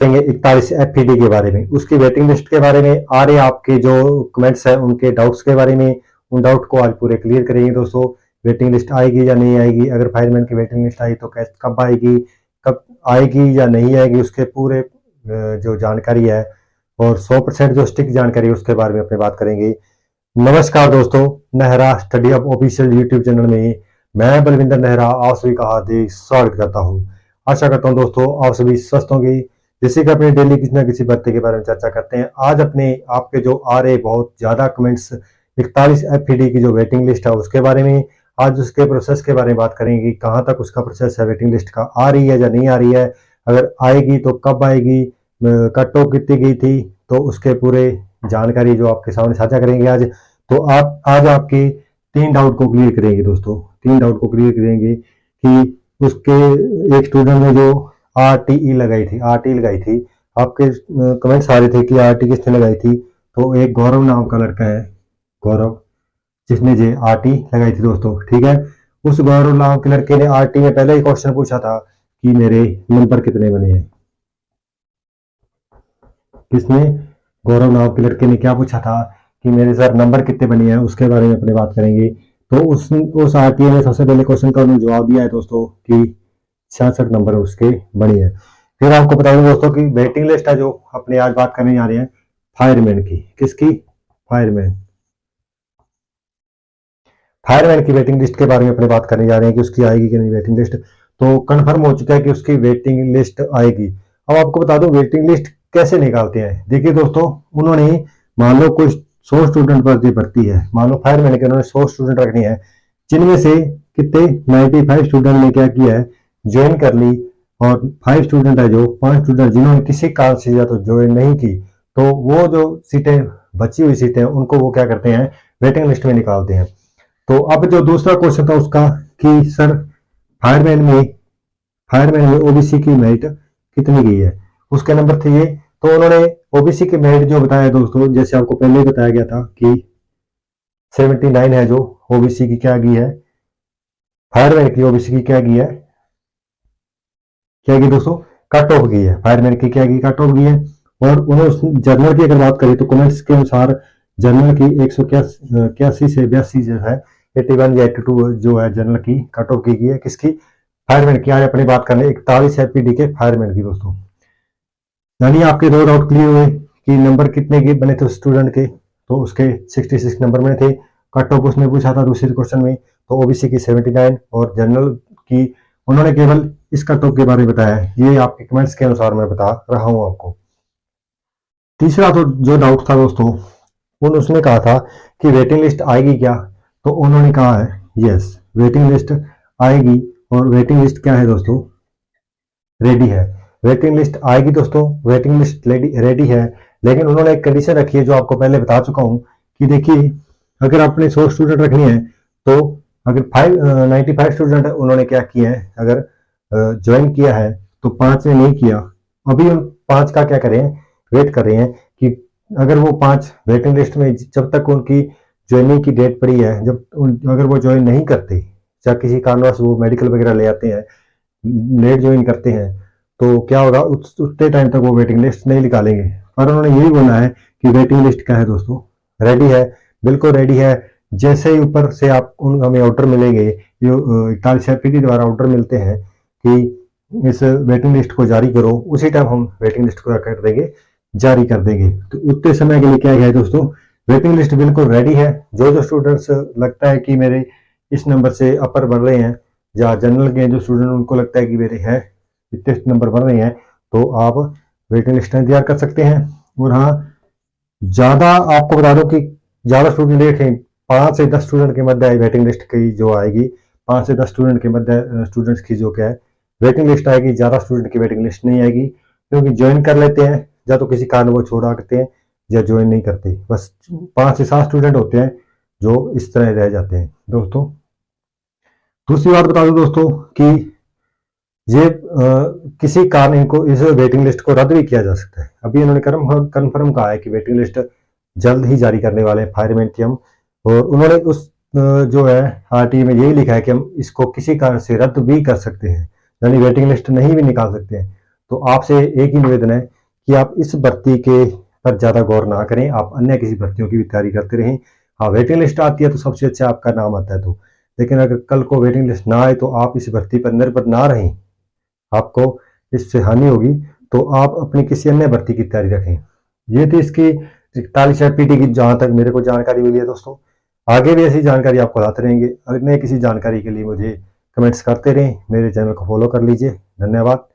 41 FED के बारे में, उसकी वेटिंग लिस्ट के बारे में, आ रहे आपके जो कमेंट्स हैं उनके डाउट्स के बारे में, उन डाउट को आज पूरे क्लियर करेंगे दोस्तों। वेटिंग लिस्ट आएगी या नहीं आएगी, अगर फायरमैन की वेटिंग लिस्ट आई तो कैसे, कब आएगी, कब आएगी या नहीं आएगी, उसके पूरे जो जानकारी है और 100% जो स्टिक जानकारी है उसके बारे में अपने बात करेंगे। नमस्कार दोस्तों, Nehra study hub official YouTube channel में मैं बलविंदर नेहरा आप सभी का हार्दिक स्वागत करता हूं। आशा करता हूं दोस्तों आप सभी स्वस्थ होंगे। जैसे कि अपने डेली किसी न किसी भर्ती के बारे में चर्चा करते हैं, आज अपने आपके जो आ रहे बहुत ज्यादा कमेंट्स 41 एफईडी की जो वेटिंग लिस्ट है उसके बारे में, आज उसके प्रोसेस के बारे में बात करेंगे, कहाँ तक उसका प्रोसेस है, वेटिंग लिस्ट का आ रही है या नहीं आ रही है, अगर आएगी तो कब आएगी, कट ऑफ कितनी गई थी, तो उसके पूरे जानकारी जो आपके सामने साझा करेंगे आज। तो आप आज आपके 3 डाउट को क्लियर करेंगे दोस्तों, 3 डाउट को क्लियर करेंगे कि उसके एक स्टूडेंट ने जो आरटीई लगाई थी, आपके कमेंट्स आ रहे थे कि आरटी किसने लगाई थी, तो एक गौरव नाम का लड़का है, गौरव, जिसने जे आरटी लगाई थी दोस्तों, ठीक है। उस गौरव नाम के लड़के ने आरटी में पहले ही क्वेश्चन पूछा था कि मेरे नंबर कितने बने हैं। किसने, गौरव नाम के लड़के ने क्या पूछा था कि मेरे सर नंबर कितने बने हैं, उसके बारे में अपने बात करेंगे। तो उस आरटीए ने सबसे पहले क्वेश्चन का उन्होंने जवाब दिया है दोस्तों कि 66 नंबर उसके बने हैं। फिर आपको बता दूं दोस्तों कि वेटिंग लिस्ट है जो अपने आज बात करने जा रहे हैं फायरमैन की। किसकी? फायरमैन की वेटिंग लिस्ट के बारे में अपने बात करने जा रहे हैं कि उसकी आएगी कि नहीं वेटिंग लिस्ट। तो कंफर्म हो चुका है कि उसकी वेटिंग लिस्ट आएगी। अब आपको बता दूं वेटिंग लिस्ट कैसे निकालते हैं। देखिए दोस्तों, उन्होंने मान लो कोई 100 स्टूडेंट पर भर्ती है, मान लो फायरमैन के उन्होंने 100 स्टूडेंट रखनी है, जिनमें से कितने 95 स्टूडेंट ने क्या किया है, ज्वाइन कर ली, और 5 स्टूडेंट है जो 5 स्टूडेंट जिन्होंने किसी कारण से या तो ज्वाइन नहीं की, तो वो जो सीटें बची हुई सीटें उनको वो क्या करते हैं, वेटिंग लिस्ट में निकालते हैं। तो अब जो दूसरा क्वेश्चन था उसका कि सर फायरमैन में ओबीसी की मेरिट कितनी गई है, उसके नंबर थे ये। तो उन्होंने ओबीसी की मेरिट जो बताया दोस्तों, जैसे आपको पहले ही बताया गया था कि 79 है जो ओबीसी की क्या गई है, फायरमैन की ओबीसी की क्या गई दोस्तों, कट ऑफ गई है। फायरमैन की क्या गई, कट ऑफ गई है। और उन्होंने जर्नल की अगर बात करें तो कमेंट्स के अनुसार जर्नल की 181 से 82 जो है, 81 या 82 जो है जनरल की कट ऑफ की गई है। किसकी? फायरमैन की। आज अपनी बात करने 41 एफपीडी के फायरमैन की दोस्तों। यानी आपके 2 डाउट क्लियर हुए कि नंबर कितने के बने थे स्टूडेंट के, तो उसके 66 नंबर बने थे। कट ऑफ उसने पूछा था दूसरे क्वेश्चन में, तो ओबीसी की 79 और जनरल की उन्होंने केवल इस कट ऑफ के बारे में बताया है। ये आपके कमेंट्स के अनुसार मैं बता रहा हूं आपको। तीसरा तो जो डाउट था दोस्तों, उसने कहा था कि वेटिंग लिस्ट आएगी क्या, तो उन्होंने कहा है यस वेटिंग लिस्ट आएगी। और वेटिंग लिस्ट क्या है दोस्तों, रेडी है। वेटिंग लिस्ट आएगी दोस्तों, वेटिंग लिस्ट रेडी है। लेकिन उन्होंने एक कंडीशन रखी है जो आपको पहले बता चुका हूं कि देखिए, अगर आपने 100 स्टूडेंट रखनी है तो अगर 95 स्टूडेंट उन्होंने क्या किया है, अगर ज्वाइन किया है तो 5 ने नहीं किया, अभी उन 5 का क्या करें, वेट कर रहे हैं कि अगर वो 5 वेटिंग लिस्ट में जब तक उनकी ज्वाइनिंग की डेट पड़ी है, अगर वो ज्वाइन नहीं करते या किसी कारणवश वो मेडिकल वगैरह ले आते हैं, लेट ज्वाइन करते हैं, तो क्या होगा, उतने टाइम तक वो वेटिंग लिस्ट नहीं निकालेंगे। पर उन्होंने यही बोला है कि वेटिंग लिस्ट क्या है दोस्तों, रेडी है, बिल्कुल रेडी है। जैसे ही ऊपर से आप हमें ऑर्डर मिलेंगे, जो 41 एफपीडी द्वारा ऑर्डर मिलते हैं कि इस वेटिंग लिस्ट को जारी करो, उसी टाइम हम वेटिंग लिस्ट को कर देंगे, जारी कर देंगे। तो उतने समय के लिए क्या है दोस्तों, वेटिंग लिस्ट बिल्कुल रेडी है। जो स्टूडेंट्स लगता है कि मेरे इस नंबर से अपर बढ़ रहे हैं, या जनरल के जो स्टूडेंट उनको लगता है कि मेरे हैं इतने नंबर बढ़ रहे हैं, तो आप वेटिंग लिस्ट तैयार कर सकते हैं। और हाँ, ज्यादा आपको बता दो कि ज्यादा स्टूडेंट देखें, 5 से 10 स्टूडेंट के मध्य वेटिंग लिस्ट की जो आएगी, 5 से 10 स्टूडेंट के मध्य स्टूडेंट्स की जो क्या है वेटिंग लिस्ट आएगी। ज्यादा स्टूडेंट की वेटिंग लिस्ट नहीं आएगी, क्योंकि ज्वाइन कर लेते हैं या तो किसी कारण वो छोड़ा करते हैं या ज्वाइन नहीं करते। बस 5 से 7 स्टूडेंट होते हैं जो इस तरह रह जाते हैं दोस्तों। दूसरी बात बता दूं दोस्तों कि ये किसी कारण इनको इस वेटिंग लिस्ट को रद्द भी किया जा सकता है। अभी इन्होंने कन्फर्म कहा है कि वेटिंग लिस्ट जल्द ही जारी करने वाले हैं फायरमैन की हम। और उन्होंने उस जो है आरटी में यही लिखा है कि हम इसको किसी कारण से रद्द भी कर सकते हैं, यानी वेटिंग लिस्ट नहीं भी निकाल सकते हैं। तो आपसे एक ही निवेदन है कि आप इस भर्ती के पर ज़्यादा गौर ना करें, आप अन्य किसी भर्तियों की भी तैयारी करते रहें। हाँ, वेटिंग लिस्ट आती है तो सबसे अच्छा आपका नाम आता है तो, लेकिन अगर कल को वेटिंग लिस्ट ना आए तो आप इस भर्ती पर निर्भर ना रहें, आपको इससे हानि होगी। तो आप अपनी किसी अन्य भर्ती की तैयारी रखें। ये थी इसकी 41 पीटी की जहाँ तक मेरे को जानकारी मिली है दोस्तों। आगे भी ऐसी जानकारी आपको लाते रहेंगे। अन्य किसी जानकारी के लिए मुझे कमेंट्स करते रहें, मेरे चैनल को फॉलो कर लीजिए। धन्यवाद।